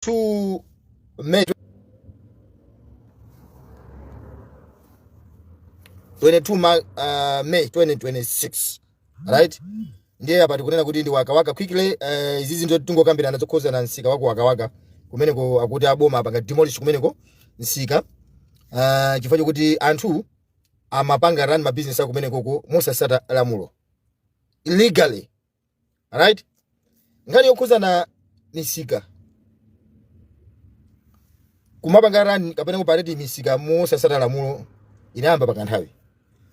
22 May 2026, right? Ndiye hapa tikunena kuti ndi wakawaka quickly. Izizi ndo tungokambirana zokhoza na nsika wako wakawaka kumeneko akuti aboma apanga demolish kumeneko nsika chifukwa chokuti anthu amapanga run ma business ako kumeneko mosasata lamulo illegally, right? Ngani yokhoza na misika kumapanga run kapena kupareti misika mosasata lamulo inayamba pakanthawi,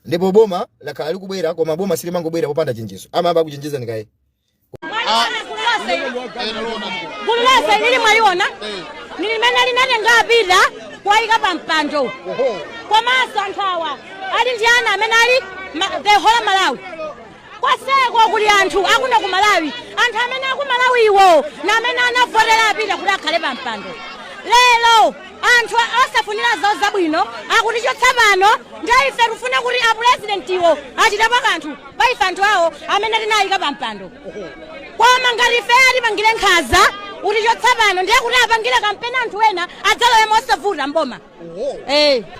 ndipo boma lakhala likubwera koma boma silimangobwera popanda chenjezo amaba kuchenjeza nikaye Gulasa nili mwaliona nilimena linane ngapita kwaika pampando kwa masa nkhawa ali ndiana amene ali the whole Malawi kwaseko kuli anthu akuna ku Malawi, anthu amene aku Malawi iwo na amene anavotera apita kuti akhale pampando. Lero anthu asafunira zawo zabwino akuti chotsapano ndaife tufuna kuti a president iwo achitapo kanthu paife anthu awo amene tinayika pampando. Koma ngati ife atimangire nkhaza kuti chotsapano ndiye kuti apangire kampeni anthu ena adzalowe mosavuta mboma.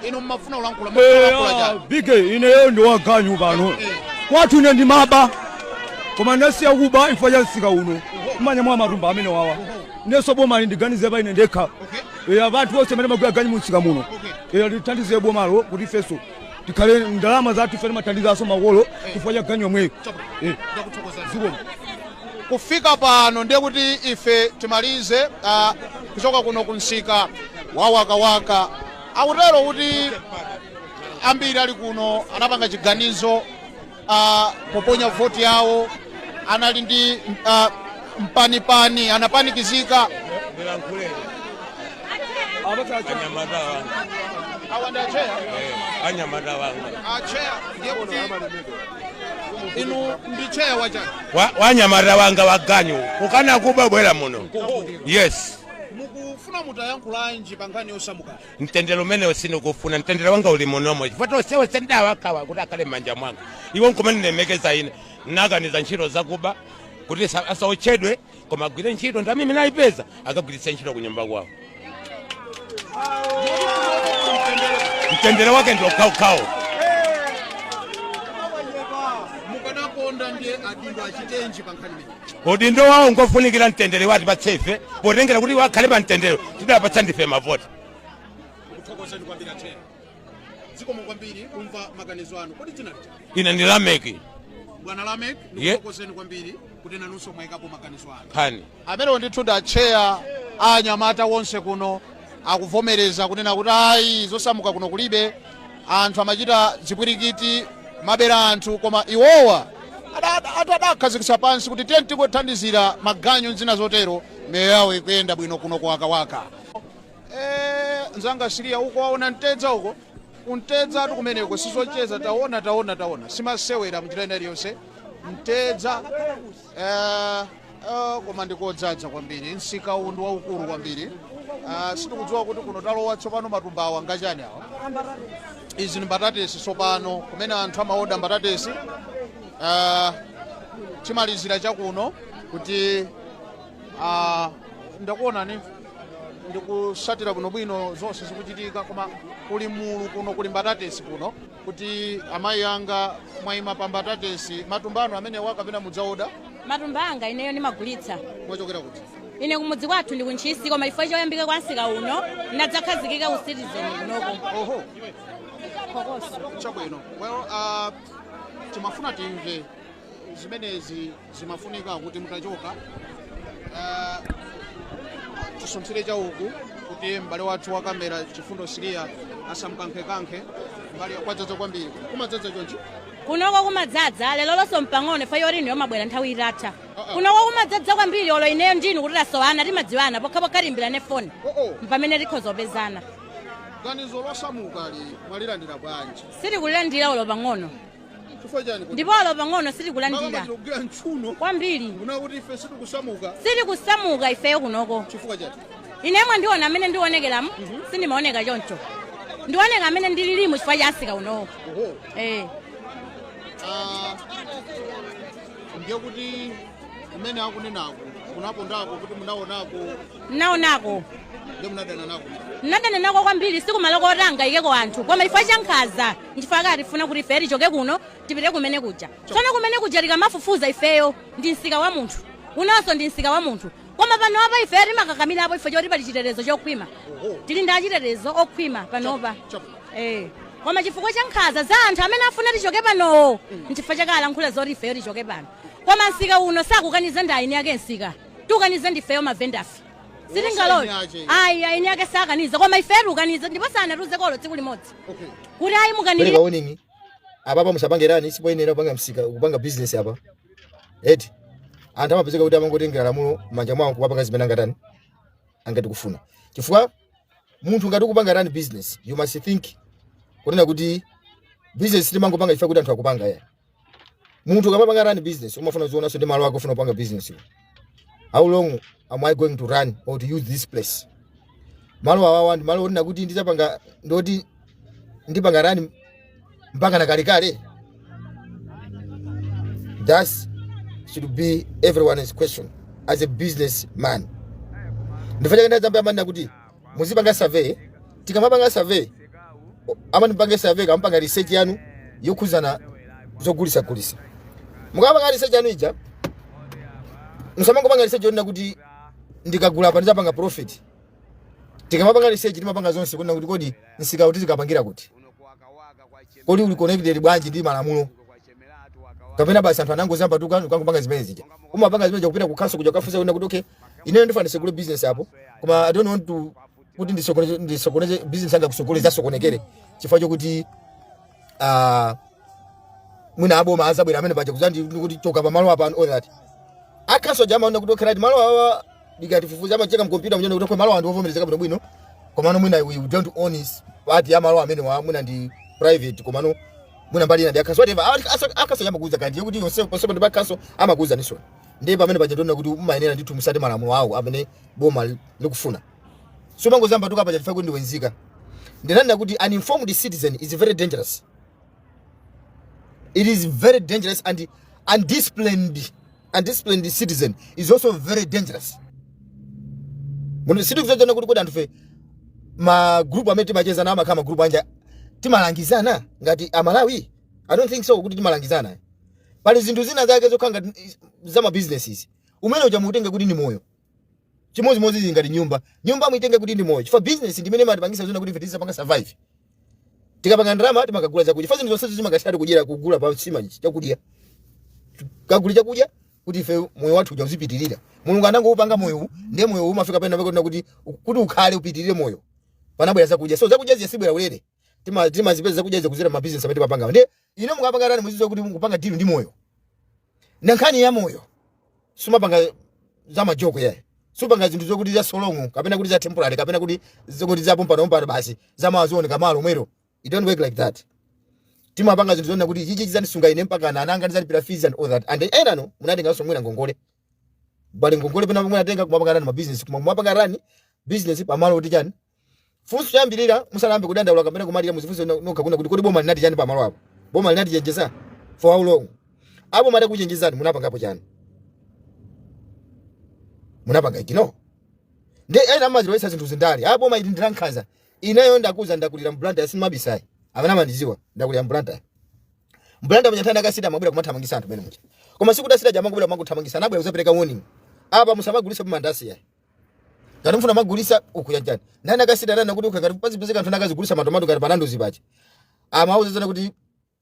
Ino mmafuna ulankhula bige ineyo ndi waganyu pano kwathu ine ndi maba koma ndasiya kuba imfa ya nsika uno mmanya mwa matumba amene wawa neso boma ndiganize pa ine ndekha abantu bose amene magwira ganyu munsika muno lithandize bomalo kuti ifeso tikhale ndalama zathu ife mathandizaso makolo chifukwa cha ganyu omweyo. Kufika pano ndiye kuti ife timalize kuchoka kuno kunsika wawakawaka. Akutero kuti ambiri ali kuno anapanga chiganizo poponya voti yawo, anali ndi mpanipani, anapanikizika. Inu ndicheya wachani wanyamara wanga waganyu ukana kuba bwera muno. Yes, mukufuna mutayankhula nji pangani osamuka ntendero mene osino kufuna ntendero wanga uli munomo chifukwa sewe senda wakawa kuti akale manja mwanga iwo nkomene nemekeza ine naganiza ntchito zakuba kuti asaochedwe koma agwire ntchito nda mimi naipeza akagwiritsa ntchito kunyumba kwawo. Ntendero wake ndio kaukao. Udindo wawo ngofunikira ntendere wati patsefe potengera kuti wakhale pa ntendero tidapatsa ndife mavoti. Ine ndi Lameki. Bwana Lameki, ndikukokozeni kwambiri kuti nanunso mwayikapo maganizo anu. Khani amene ndithu cheya anyamata wonse kuno akuvomereza kunena kuti ayi zosamuka kuno kulibe, anthu amachita zipwirikiti mabera anthu, koma iwowa adakhazikitsa pansi kuti tiye tikuthandizira maganyu zina zotero meyo yawo ikuyenda bwino kuno kuwakawaka. Nzanga siriya uko waona Ntedza uko Ntedza tukumeneko sizocheza taona simasewera mnjira ina iliyonse Ntedza koma ndikodzaza kwambiri nsika uwu ndi waukulu kwambiri. Sitikudziwa kuti kuno talowa tsopano matumbawa ngachani awa. Izi ni mbatatesi tsopano kumene anthu amaoda mbatatesi. Chimalizira chakuno kuti ndakuona ni ndikusatira bwino zonse zikuchitika, koma kuli mulu kuno kuli mbatatesi kuno kuti amayi anga mwayima pa mbatatesi. Matumbano amene wakapena mudzaoda Matumba anga ineyo nimagulitsa. Mwachokera kuti Ine kumudzi kwathu ndi kunchisi koma ifo choyambika kwa nsika uno nadzakhazikika ku citizen kunoko. Oho. Kokoso. Chabwino. Well, timafuna timve zimenezi zimafunika kuti mutachoka tisumsire chauku kuti m'bale wathu wa kamera Chifundo Siriya asamkankhe mbali kwadzaza kwambiri. Kumadzaza chonchi kunoko kumadzaza lero lonso mpang'ono ife yoti ndiyo mabwera nthawi itatha. Kunoko kumadzaza kwambiri olo ineyo ndinu kuti tasowana timadziwana pokhapokha timbirane foni mpamene tikhozopezana. Ganizo losamuka mwalilandira bwanji? Sitikulandira olo pang'ono. Ndipo olo pang'ono sitikulandira kwambiri. Unakuti ife sitikusamuka? Sitikusamuka ifeyo kunoko. Chifukwa chati? Inemwe ndiona amene ndionekeramu sindimaoneka choncho. Ndioneka amene ndililimu chifukwa cha nsika uno. Ndiye kuti umene akunenaku kunapo ndako kuti munaonako naonako ndio mnadana nako nadana nako kwambiri siku maloko otanga ikeko anthu koma chifukwa cha nkhaza nchifukwa tifuna kuti ife tichoke kuno tipite kumene kuja tsono kumene kuja tikamafufuza ifeyo ndi nsika wa munthu unonso ndi nsika wa munthu koma panopa ife timakakamirapo ife choti pali chitetezo chokhwima tili ndi achitetezo okhwima panopa koma chifukwa cha nkhaza za anthu amene afuna tichoke panowo nchifukwa chakalankhula zoti ifeyo tichoke pano koma nsika uno sakukaniza ndi aini yake nsika tukanize ndifeyo mavendafi sitingaloyo aini yake sakaniza koma ifeyo tukaniza ndipo sanatuze kolo tsiku limodzi kuti ayi mukanili kaoningi apapa musapangerani sipoyenera kupanga msika kupanga business apa eti anthu amapezeka kuti amangotengera lamulo manja mwawo kupanga zimene angatani angati kufuna chifukwa munthu ngati ukupanga rani business you must think kunena kuti business timangopanga chifukwa kuti anthu akupanga ya munthu ukamapanga rani business umafuna kuziona so ndi malo ako ufuna kupanga business how long am I going to run or to use this place malo awawa ndi malo onena kuti ndizapanga ndoti ndipanga rani mpaka na kale that should be everyone's question as a businessman ndifanya kana zambia manna kuti muzipanga survey tikamapanga survey amani pange survey kampanga research yanu yokhuzana zogulisa mukapanga research yanu ija musamango panga research yona kuti ndikagula apa ndizapanga profit tikamapanga research timapanga zonse kunena kuti kodi nsika kuti zikapangira kuti kodi uli connected bwanji ndi malamulo kapena basi anthu anangozamba tukupanga zimene zija umapanga zimene kupita ku council kuja kafuza kunena kuti okay ine ndifana segule business hapo koma I don't want to kuti ndisokoneze business anga kusokoleza sokonekere chifukwa chokuti mwina aboma azabwera amene paja kuzandi kuti choka pa malo apa and all that akaso jama onda kuti okay malo awa ndikatifufuza amacheka mkompyuta mnyone kuti malo andi ovomerezeka bwino bwino koma mwina we don't own is part ya malo amene wa mwina ndi private koma mwina mbali na akaso whatever akaso jama kuuza kandi kuti yonse possible ndi akaso amakuuza niso ndiye pamene paja ndona kuti umayenera ndithu musati malamulo awo amene boma likufuna so mangozamba tuka paja chifukwa ndi wenzika ndinanda kuti an informed citizen is very dangerous. It is very dangerous, and undisciplined citizen is also very dangerous. Muno sidu kuzana kuti anthu fe ma group amene macheza na kama group anja timalangizana ngati amalawi. I don't think so kuti timalangizana. Pali zinthu zina zake zokhanga za ma businesses. Umene uja mutenge kuti ndi moyo. Chimodzimodzi ngati nyumba muitenge kuti ndi moyo. Chifukwa business ndi imene matipangisa zona kuti vetisa panga survive. Tikapanga ndalama timakagula chakudya. Fazi ndizo sisi zimakashati kujera kugula pa sima chakudya. Kagula chakudya kuti ife moyo wathu uja uzipitirira. Mulungu anangopanga moyo ndiye moyo umafika pena kuti ukhale upitirire moyo. Panabwera zakudya. So zakudya zisibwera ulere. Timazipeza zakudya zikuzira ma business amene tipapanga. Ndiye ine mukapanga rani muzizo kuti mukupanga deal ndi moyo. Nankhani ya moyo. Sumapanga za majoko yae. Supanga zinthu zokuti za solongo kapena kuti za temporary kapena kuti zokuti za pompa basi za mawazione kamalo mwero. It don't work like that. Timapanga zinthu zona kuti chichi chizanisunga ine mpaka ananga ndizalipira fees and all that. And ena no munatenga so mwina ngongole. Bali ngongole pena munatenga kumapanga rani ma business kumapanga rani business pamalo kuti chani. Funso yambilira musalambe kudandaula kapena kumalira muzifunso noka kuna kuti kodi boma linati chani pamalo apo. Boma linati chenjeza for how long? Abo mata kuchenjezani munapanga apo chani. Munapanga ikino. Nde ena maziro esa zinthu zindali. Abo maiti ndilankhaza. Inayo ndakuza ndakulira mblanda yasimabisai. Amana mandiziwa ndakulira mblanda. Mblanda mnyathana kasida mabwera kumathamangisa anthu mene mucha. Koma siku dasida jama kubwera mangothamangisa nabwera uzapereka warning. Apa musamagulisa mandasi ya. Ngati mfuna magulisa ukuyajani. Nana kasida nana kuti ukakati pazipezeka anthu nakazigulisa matomato ngati panando zipache. Amauza zana kuti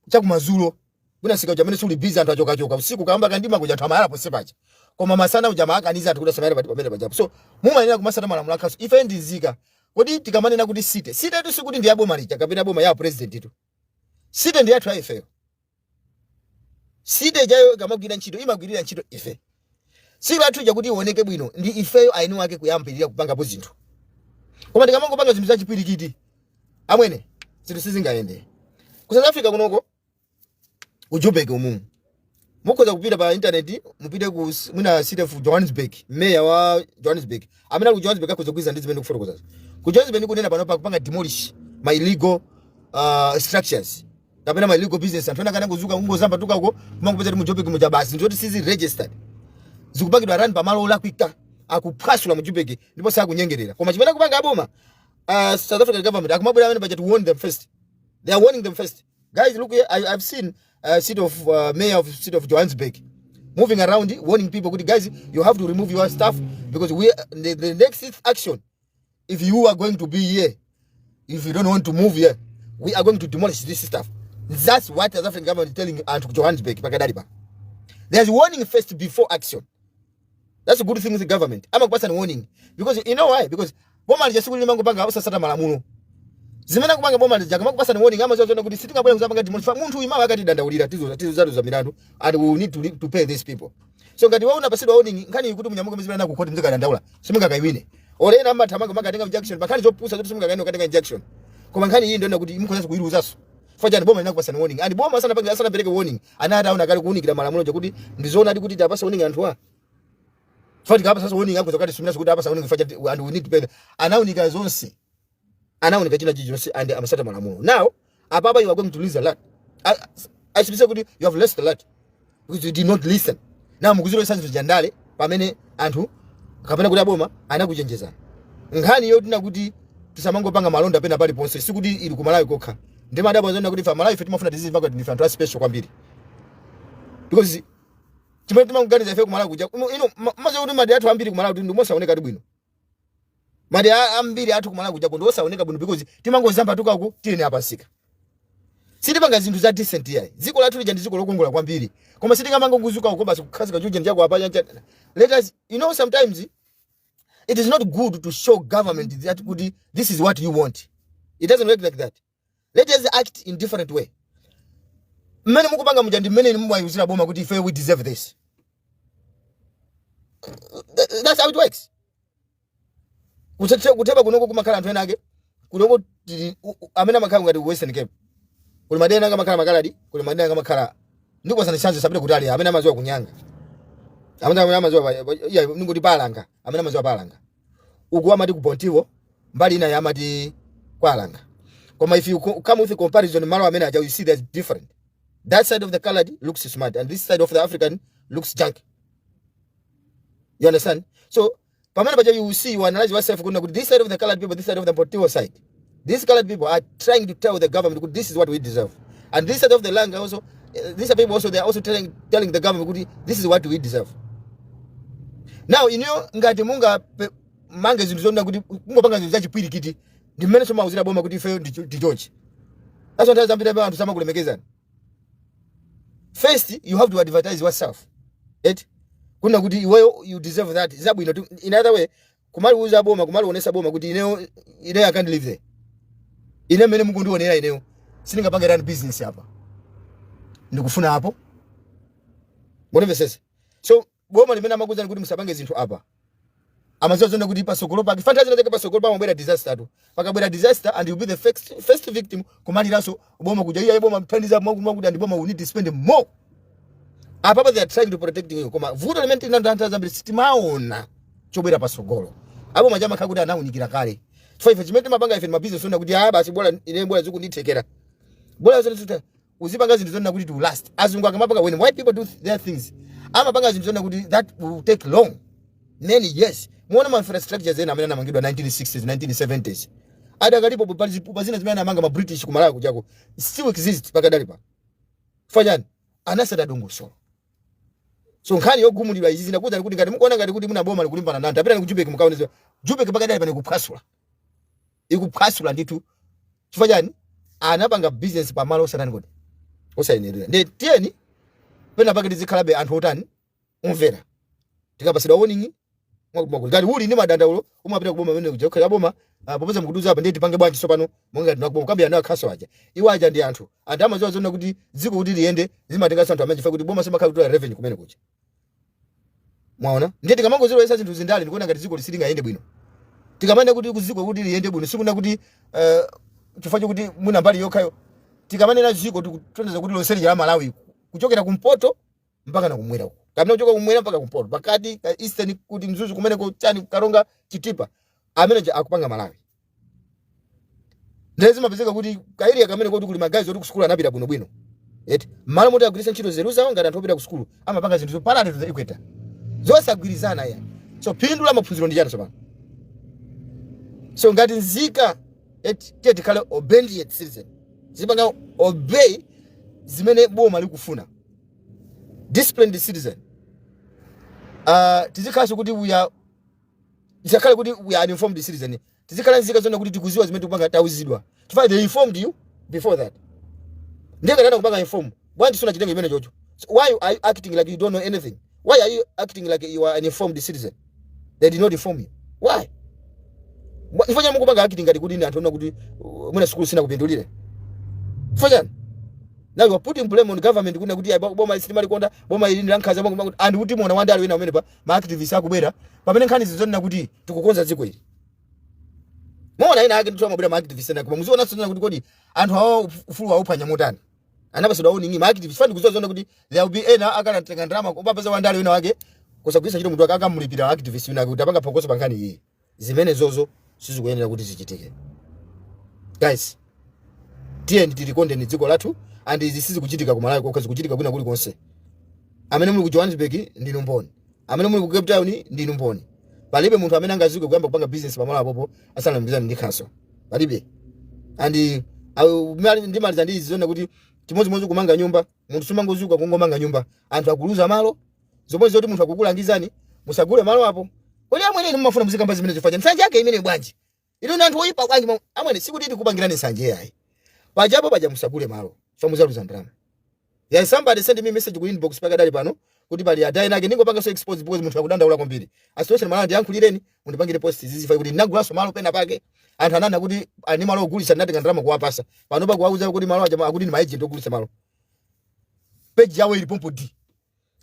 chakumazulo. Buna sika jamene suli busy anthu achoka usiku kaamba kandima kuja anthu amala posepacha. Koma masana ujama akaniza anthu kudasamira pamene pajapo. So mumayenera kumasata malamulo akhaso ife ndizika. Kodi tikamanena kuti site tu sikuti ndi yaboma licha kapena boma ya president tu. Site ndi yathu ife. Site jayo kamagwira ntchito imagwirira ntchito ife. Site athu ja kuti ioneke bwino ndi ifeyo ainu wake kuyambirira kupanga po zinthu. Koma tikamangopanga zinthu zachipirikiti. Amwene zinthu sizingaende. Ku South Africa kunoko ujobeke umu. Mukoza kupita pa internet mupite ku mwina city of Johannesburg, mayor wa Johannesburg. Amena ku Johannesburg akuzokwiza ndi zimene kufotokoza. Ku Johannesburg kunena pano pa kupanga demolish my illegal structures. Kapena my illegal business anthu kana kuzuka ngozamba tukako kumangopeza mu Joburg muja basi ndoti sizi registered. zikupangidwa run pamalo olakwika akuphwasula mu Joburg ndipo sakunyengerera koma chimene kupanga aboma South African government akumabwera amene budget to warn them first. They are warning them first. Guys, look here, I've seen city of mayor of city of Johannesburg moving around warning people, good guys, you have to remove your stuff because the next action, if you are going to be here, if you don't want to move here, we are going to demolish this stuff. That's what the South African government is telling Johannesburg. There's warning first before action. That's a good thing with the government. I'm a person warning because you know why? Because boma just will mango banga usa sata malamulo. Zimena kubanga boma jakama kupasa warning ama zozo kuti sitinga bwana kuzapanga demolish muntu ima wakati dandaulira tizo zadu za milandu and we need to pay these people. So ngati wewe unapasidwa warning nkani ikuti munyamuka mizimana na kukoti mzika dandaula. Simunga kaiwine. Orena ama tamanga manga tenga injection bakani zopusa zote simunga kaino katenga injection. Kwa nkani hii ndio kuti imko sasa kuiruzaso. Fajani boma inakupasa warning. And boma sana panga sana peleke warning. Anada una kali kuunikira malamulo kuti ndizona ndi kuti tapasa warning anthu a. Fati kapa sasa warning hapo zakati sumina sukuta hapa warning faja and we need to pay. Anaunika zonse. Anaunika china chijonse and amasata malamulo. Now, ababa you are going to lose a lot. I should say good you have lost a lot because you did not listen. Now mukuziro sanzi jandale pamene anthu kapena kuti aboma anakuchenjeza. Nkhani yotina kuti tisamango panga malonda pena pali ponse sikuti ili kumalawi kokha. Ndema dabo zona kuti fa malawi fetu mafuna disease pakati ndi fantastic special kwambiri. Because chimene kuganiza ife kumalawi kuja ino maze kuti madi athu ambiri kumalawi kuti ndimosaoneka ti bwino. Madi ambiri athu kumalawi kuja kondo osaoneka bwino because timangozamba tukaku tine apasika. Sitipanga zinthu za decent here. Dziko lathu lija ndi dziko lokongola kwambiri. Koma sitingamanga kuzuka uko basi kukhazika chuje njako apa. Let us, you know, sometimes it is not good to show government that good this is what you want. It doesn't work like that. Let us act in different way. Mene mukupanga mujandi mene nimwa yuzira boma kuti ife we deserve this. That's how it works. Kuteba kunoko kumakhala anthu enake kunoko amena makhala ngati Western Cape. Kuli madena nga makhala makaladi, kuli madena nga makhala ndiko sana chance sabile kutali amena maziwa kunyanga. Amena maziwa ya ngoti palanga, amena maziwa palanga. Uku amati ku Pontivo, mbali ina yamati kwalanga. Koma if you come with a comparison malo amena aja you see that's different. That side of the colored looks smart and this side of the African looks junk. You understand? So, pamana baja you see you analyze yourself kuna this side of the colored people, this side of the Pontivo side. These colored people are trying to tell the government this is what we deserve. And this side of the land also, these people also, they are also telling the government this is what we deserve. Now, you know, ngati munga mange zinthu zonda kuti kungopanga zinthu zachipwiri kiti ndi mmene soma uzira boma kuti ife ndi chonchi. That's what zambira pa anthu samakulemekezana. First, you have to advertise yourself. Kuna kuti iweyo you deserve that. Zabwino in other way, kumali uza boma, kumali onesa boma kuti ineyo I can't live there. Ine mene mukundu onera ineyo siningapanga run business hapa. Ndikufuna hapo. Mbona sasa? So boma limena makuza kuti musapange zinthu apa. Amazozona kuti pasogolo pa fantasy nateka pasogolo pa mbera disaster tu. Pakabwera disaster and you be the first victim kumali laso boma kuja iya boma mthandiza mwangu kuti boma we need to spend more. Apa they are trying to protect you koma vuto limene tinatantha zambiri sitimaona chobwera pasogolo. Abo majama kakuti anaunikira kale. So if chimete mapanga ife mabusiness ona kuti basi bora ine bora zikunditekera. Bora zona uzipanga zinthu zona kuti to last. Azungu akamapanga when white people do their things. Amapanga zinthu zona kuti that will take long. Many years. Muona infrastructure zena amene namangidwa 1960s 1970s. Ada kalipo pa zina zimene amanga ma British kumalawi kujako. Still exist pakadali pa. Fanyani anasada dongo so. So nkhani yogumulirwa izi zinakuza kuti ngati mukuona ngati kuti muna boma likulimbana na anthu apita ku Joburg mukaoneza Joburg pakadali pane kuphwasula. Ikuphwasula nditu chifukwa chani anapanga business pamalo osatani kodi osayenera ndi tieni pena pakati zikhalabe anthu otani umvera tikapasidwa warning ngati uli ndi madandaulo umapita kuboma pamene kuja kukhala boma popeza mukuduza apa ndi tipange bwanji sopano monga tinakuboma kambira nayo khaso aja iwo aja ndi anthu amaziwa zona kuti dziko kuti liyende zimatenga anthu amene chifukwa kuti boma simakhala kuti revenue kumene kuja mwaona ndi tikamangozero esa zinthu zindali ndikuona ngati dziko lisingayende bwino tikamane kuti kuziko kuti liyende bwino sikuna kuti chifukwa kuti muna mbali yokhayo tikamanena ziko tikutondeza kuti lonseli ya Malawi kuchokera kumpoto mpaka na kumwera uko kapena kuchoka kumwera mpaka kumpoto pakati eastern kuti mzuzu kumene ko chani karonga chitipa amene akupanga Malawi ndezi mapezeka kuti kairi akamene kuti kuli magazi oti kusukulu anapita bwino bwino malo moti agulisa ntchito zeruza ngati anthu opita ku sukulu amapanga zinthu parallel to the equator zosagwirizana ya. So phindu la maphunziro ndi chani tsopano? So ngati nzika tikhala obedient citizen, zipanga obey zimene boma likufuna, disciplined citizen, tizikhala kuti tisakhale kuti we are informed citizen, tizikhala nzika zona kuti tikuziwa zimene tikupanga tauzidwa. Tifai they informed you before that. Ndenge ndana kupanga inform, why tisona chitenge imene chocho? So why are you acting like you don't know anything? Why are you acting like you are an informed citizen? They did not inform you. Why? Ifanya mungu panga acting ngati kuti ndi anthu ona kuti muna school sina kupindulire. Fanya. Now you are putting blame on government kuna kuti boma isitimali konda, boma ili ndankhaza bongo and kuti mona wanda ali wena umene pa ma activists akubwera. Pamene nkhani zizona kuti tikukonza dziko ili. Mona ina ake ntoma bwera ma activists na kuma muziona sona kuti kodi anthu awo ufulu wawo phanya motani. Anapasoda oni ma activists fandi kuzozona kuti there will be ena akana tenga ndrama kupapeza wanda ali wena wake kusagwisa chito mtu akamulipira activists wina kuti apanga phokoso pankhani iyi. Zimene zozo sizikuyenera kuti zichitike. Guys, TNT tilikonde ni dziko lathu and izi sizikuchitika ku Malawi kokha zikuchitika kwina kuli konse. Amene muli ku Johannesburg ndi numboni. Amene muli ku Cape Town ndi numboni. Palibe munthu amene angazike kuyamba kupanga business pamalo apopo asanamikizana ndi khaso. Palibe. And ndi maliza ndi izi zona kuti chimodzimodzi kumanga nyumba, munthu sumangozuka kungomanga nyumba. Anthu akuluza malo, zomwe zoti munthu akukulangizani, musagule malo apo. Kodi amwene mumafuna muzikamba zimene zifanya. Nsanje yake imene bwanji. Ino anthu oyipa bwanji amwene sikuti tikupangirani nsanje yayi. Pajapo paja musagule malo. Famuzaluza ndrama. Yeah, somebody send me message ku inbox paka dali pano kuti bali adai nake ningopanga so expose because munthu akudandaula kwambiri. Asitoshe malo ndiyankhulireni mundipangire post zizifa kuti ndinagulaso malo pena pake. Anthu anana kuti ani malo ogulisa ndatenga ndrama kuwapasa. Pano pa kuwauza kuti malo aja akuti ni agent ogulisa malo. Page yawo ili pompo D.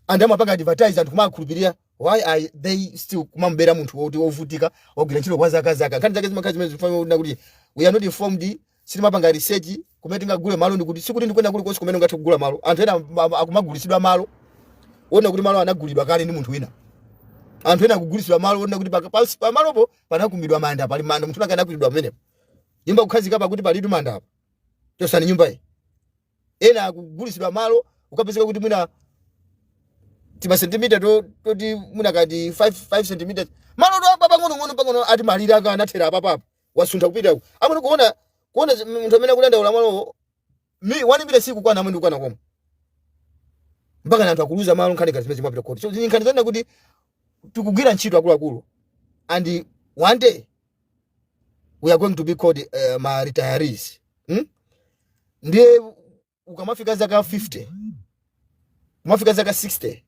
And amapanga advertise anthu kumakhulupiria. Why are they still kumambera munthu woti ovutika ogwira ntchito kwa zaka nkhani zake zimakazi zimene zifanya kuti we are not informed. Sitimapanga research kumene tingagule malo ndikuti sikuti ndikwenda kuli konse kumene ungathe kugula malo. Anthu ena akumagulisidwa malo. Wona kuti malo anagulidwa kale ndi munthu wina. Anthu ena akugulisidwa malo wona kuti pa malopo panakumbidwa manda pali manda munthu nakana kulidwa pamenepo. Nyumba kukhazika pa kuti palitu manda apa. Chosani nyumba iyi. Ena akugulisidwa malo ukapezeka kuti mwina tima centimeter toti mwina kati 5 centimeters. Malo ndo pang'ono ati malira aka anathera apa. Wasuntha kupita ku. Amene kuona munthu amene kulenda ulamalo wanimira siku kwana amene ukana koma. Mpaka anthu akuluza malo nkhani ngati zimene zimapita kodi. So nkhani zona kuti tikugwira ntchito akuluakulu and one day we are going to be called ma retirees. Ndiye ukamafika zaka 50 umafika zaka 60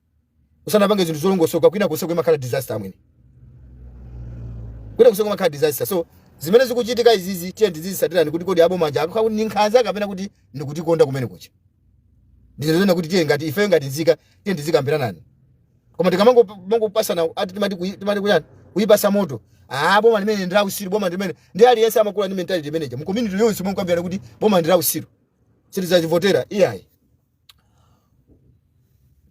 usana pange zinthu zolongosoka kwina kuseka makhala disaster amwene. Kwina kuseka makhala disaster. So zimene zikuchitika izizi TNT zisatirani kuti kodi abo manja akukha kuti nkhanza kapena kuti ndikutikonda kumene kucha. Ndizona kuti tiye ngati ife ngati nzika TNT zikambira nani. Koma tikamango pasana ati timati kuyani kuyipasa moto. Boma limene ndira usiru boma limene ndi aliyesa amakula ndi mentality manager mu community yonse mukambira kuti boma ndira usiru. Sitizazivotera iyayi.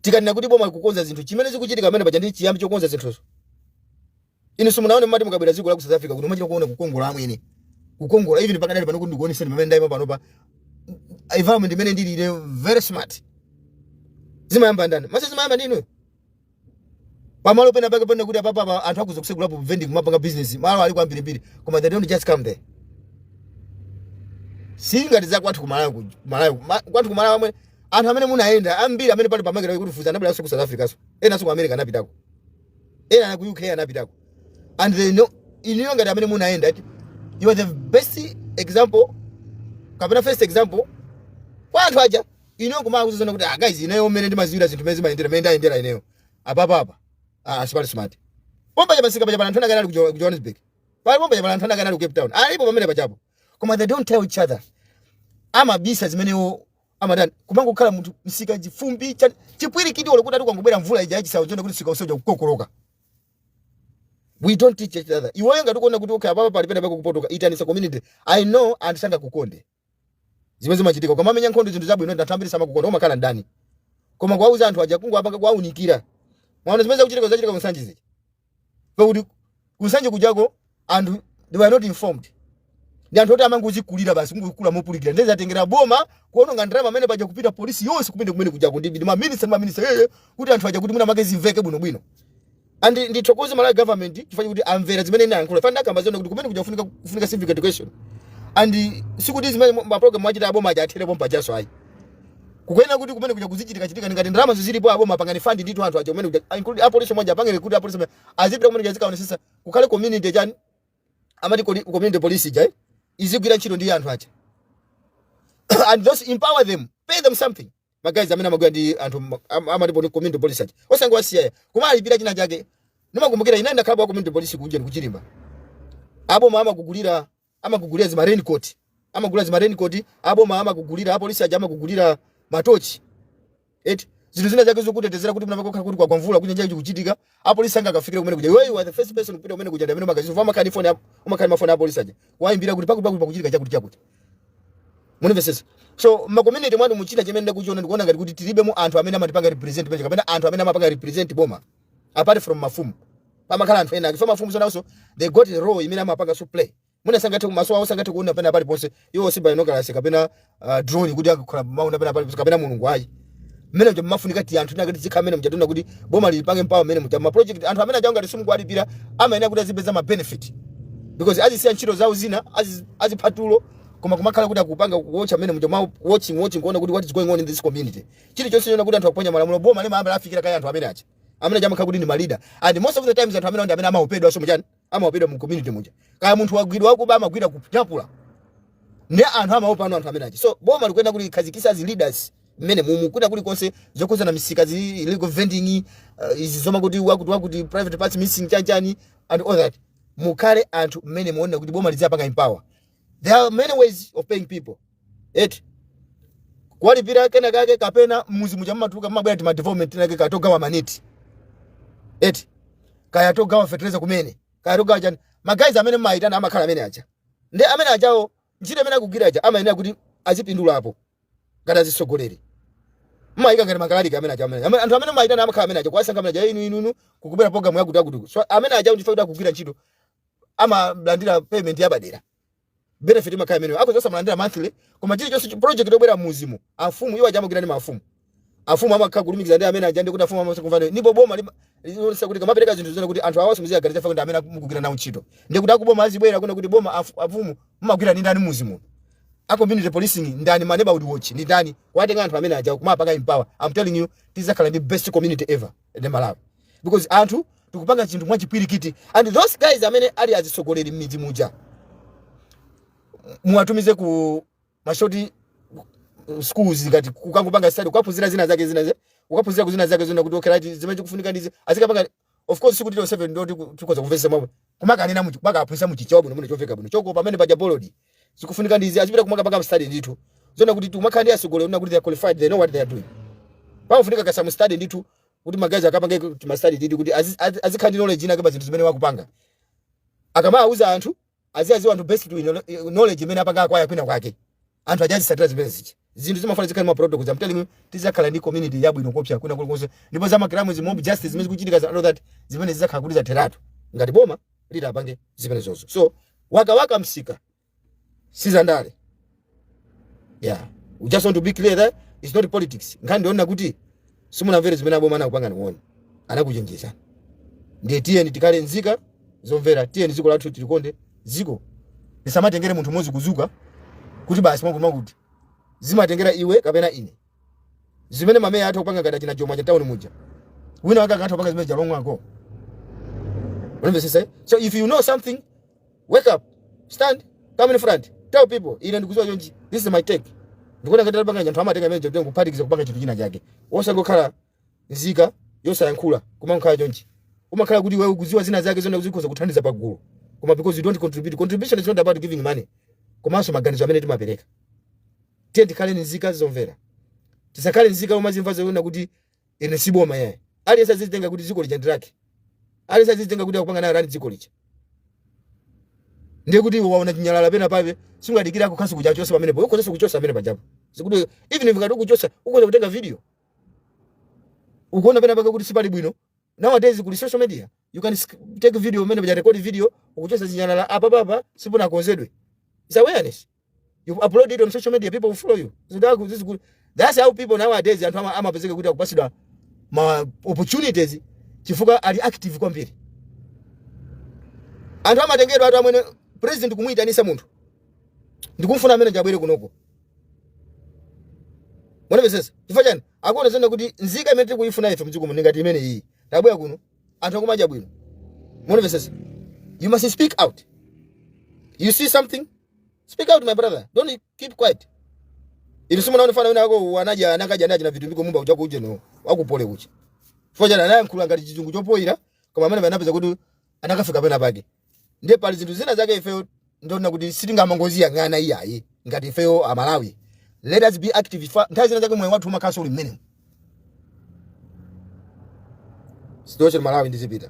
Tikanena kuti boma kukonza zinthu chimene zikuchitika pamene paja ndi chiyambi chokonza zinthuzo. Ine simunaone mmati mukabwera dziko la ku South Africa kuno machira kuona kukongola amwene. Kukongola even pakadali pano kuti ndikuone sene pamene ndayima pano pa environment imene ndili ile very smart. Zimayamba ndani? Mase zimayamba ndinu. Pamalo pena pake pena kuti apa anthu akuza kusegulapo vending mapanga business. Malo ali kwambiri koma they don't just come there. Singa tiza kwathu kumalayo kwathu kumalayo amwe anthu amene munaenda ambiri amene pali pamakera kuti fuza ndabula ku South Africa so. Ena so ku America anapitako. Ena ku UK anapitako. And they know iniyo ngati amene munaenda you are the best example kapena first example kwa anthu aja iniyo kumala kuzozana kuti guys ineyo mmene ndimaziwira zinthu mezi mayendera menda yendera ineyo apa super smart bomba ya basika paja anthu anakana ku Johannesburg pali bomba ya anthu anakana ku Cape Town alipo pamene pajapo koma they don't tell each other amabisa zimenewo amadani kumango kukhala munthu msika jifumbi chipwiri kidi olokuti ati kwangobwera mvula ija yachisawo chona kuti sika usoja kukokoloka. We don't teach each other. Iweyo ngati kuona kuti okay apa pali pena pako kupotoka itanisa community. I know andisanga kukonde. Zimene machitika koma amenya nkhondo zinthu zabwino ndatambirisa makukonda omakhala ndani. Koma kwauza anthu aja kungu apanga kwaunikira. Mwaona zimene zachitika kusanje zichi. Pakuti kusanje kujako anthu they were not informed. Ndi anthu oti amangozikulira basi kungukula mopulikira. Ndeza tengera boma kuononga ndrama amene paja kupita polisi yonse kumene kujako ndi ma minister kuti anthu aja kuti muna makezi mveke bwino. and ndithokoze Malawi government chifukwa kuti amvera zimene ine yankhula fanda kamba zone kuti kumene kuja kufunika civic education and sikuti zimene ma program achita aboma ajathire bomba jaso ayi kukwena kuti kumene kuja kuzichitika ngati ndalama zilipo aboma pangani fund ndithu anthu aja kumene kuja include apolice moja pangani kuti apolice azipita kumene kuja zikaonesesa kukhale community chani amati community police ja izigwira ntchito ndi anthu aja and those empower them, pay them something. My guys, amena magwa ndi anthu amati community police aja osangwa siya kuma alipira china chake nimakumbukira inaenda club wa community police kunje kuchilimba abo mama kugulira amagugulira zima raincoat amagulira zima raincoat abo mama kugulira apo polisi aja amagugulira matochi zinthu zina zake zokutetezera kuti munapaka kuti kwa mvula kunja nje kuchitika apo polisi anga akafikira kumene kuja you are the first person kupita kumene kuja ndamene magazi vama kani phone umakani mafone apo polisi aja waimbira kuti pakuti kuchitika chakuti munivesesa so ma community mwanu muchita chimene ndakuchiona ndikuona ngati kuti tilibe mu anthu amene amatipanga represent page kapena anthu amene amapanga represent boma apart from mafumu pamakhala anthu ena akifa mafumu zona also they got a role imene amapanga so play muna sangate kumaso awo sangate kuona pena pali ponse iwo siba inokalase kapena drone kuti akukhala mauna pena pali kapena mulungu ayi mmene nje mafunika ti anthu nakati zikamene mjatona kuti boma lipange mpawa mmene mja ma project anthu amene ajanga tisungu alipira amayenera kuti azipeza ma benefit because azisiya ntchito zawo zina azipatulo koma kumakhala kuti akupanga kuwatcha mmene mja watching kuona kuti what is going on in this community chili chonse chona kuti anthu aponya malamulo boma lema afikira kaya anthu amene acha amene jamakhala kuti ni malida and most of the times anthu amene amaopedwa so mjani amaopedwa mu community muja kaya munthu wagwidwa wakuba amagwidwa kupitapula ne anthu amaopa anthu amene acha so boma likwenda kuti khazikisa as leaders mmene mumukuda kuli konse zokuza na misika zi illegal vending izi zoma kuti wakuti private parts missing chanchani and all that mukale anthu mmene muona kuti boma lizapanga empower. There are many ways of paying people. Kwalipira kena kake kapena muzi muja matuka mabwera ti development nake katoga wa maniti. Kaya toga wa fertilizer kumene. Kaya toga wa jani. Magays amene maitana amakhala amene aja. Nde amene ajao njira amene akugira aja amayenera kuti azipindula hapo. Ngati azisogoleri. Maika ngati makalali amene aja amene. Anthu amene maitana amakhala amene aja kwasanga amene aja inu kukubera program ya kutakutu. So amene aja ndifa kugira ntchito ama blandira payment ya badera. Benefit makaya meno ako zosa mlandira monthly koma chili chonse project dobwera muzimu afumu iwa jamu kira ni mafumu afumu amakha kulumikiza ndi amene ajande kuti afumu amase kumvana nipo boma lisa kuti kamapereka zinthu zona kuti anthu awaso muziya gariza kuti amene mukugwira nawo ntchito ndi kuti akuboma azibwera kuna kuti boma afumu mumagwira ndi ndani muzimu ako community policing ndani ma neighborhood watch ndi ndani kwatenga anthu amene aja kumapanga empower. I'm telling you tizakhala ndi best community ever in Malawi because anthu tikupanga chinthu mwachipwirikiti and those guys amene ali azisogoleri mmidzi muja muatumize ku mashoti schools ngati kukangopanga study ukapuzira zina zake ukapuzira kuzina zake zona kuti okay right zimene kufunika ndizi azikapanga of course sikuti 7 ndo tikoza kumvesa mamwe kumakanena muchi baka apwisa muchichobo nomwe choveka bwino choko pamene paja bolodi zikufunika ndizi azipita kumaka panga study ndithu zona kuti tumakhandi asogole una kuti they are qualified, they know what they are doing pafunika kasa mu study ndithu kuti magazi akapanga ku study ndithu kuti azikhandi knowledge ina kaba zinthu zimene wakupanga akama auza anthu aziaziwa anthu best to knowledge imene apanga akwaya kwina kwake anthu ajazi satira zimene zichi zinthu zimafana zikhala ma product za mtelling tizakhala ndi community yabwino kopya kwina kulikonse ndipo za makramu zimob justice zimene zikuchitika za all that zimene zizakhala kuti za teratu ngati boma lida apange zimene zozo so waka msika sizandale yeah we just want to be clear that it's not politics ngani ndiona kuti simunamvere zimene aboma anakupanga nione anakuchenjeza ndiye tiyeni tikale nzika zomvera tiyeni ziko lathu tilikonde ziko lisamatengere munthu mozi kuzuka kuti basi mwangu kuti zimatengera iwe kapena ine zimene mameya athu kupanga ngati china choma cha town muja wina waka akathu kupanga zimene jalongo ako so if you know something wake up stand come in front tell people ine ndikuziwa chonchi this is my take ndikuona ngati lapanga anthu amatenga imene chonchi kuphatikiza kupanga chinthu china chake osangokhala nzika yosayankhula kumankhala chonchi umakhala kuti wewe ukuziwa zina zake zona kuzikhoza kuthandiza pagulu koma because you don't contribute. Contribution is not about giving money. Komanso maganizo amene timapereka. Tiye tikhale nzika zomvera. Tisakale nzika umazimva zona kuti ine siboma yaye. Ali yesa zitenga kuti ziko lijandirake. Ali yesa zitenga kuti akupanga nayo rani ziko licha. Ndiye kuti waona chinyalala pena pabe singadikira kukhasu kuchachosa pamene po. Ukoza kuchosa pamene pajapo. Sikuti even if ngati ukuchosa ukoza kutenga video. Ukoona pena paka kuti sipali bwino. Nowadays kuli social media you can take video mene baja record video ukuchosa zinyalala apa sipona konzedwe. It's awareness. You upload it on social media, people will follow you. So this is good. That's how people nowadays anthu amapezeka kuti akupasidwa ma opportunities chifukwa ali active kwambiri. Anthu amatengedwa atu amwene president kumuyitanisa munthu ndikumfuna amene jabwere kunoko. Mwanamvesesa chifukwa chani akuona zena kuti nzika imene tikuyifuna ife mdziko muno ngati imene iyi tabwera kuno anthu akumadya bwino. Mwanamvesesa, you must speak out. You see something, speak out my brother, don't keep quiet. Ili simu naona fana wako wanaja anakaja na vitu biko mumba uchako uje no wakupole uche. Chifukwa chani naye mkulu ngati chizungu chopoira koma amene vanapeza kuti anakafika pena pake. Ndiye pali zinthu zina zake ife ndona kuti sitingamangozi yang'ana iyayi ngati ifeyo amalawi. Let us be active. Nthawi zina zake mwe watu makasuli mmene. Situation Malawi ndizipita.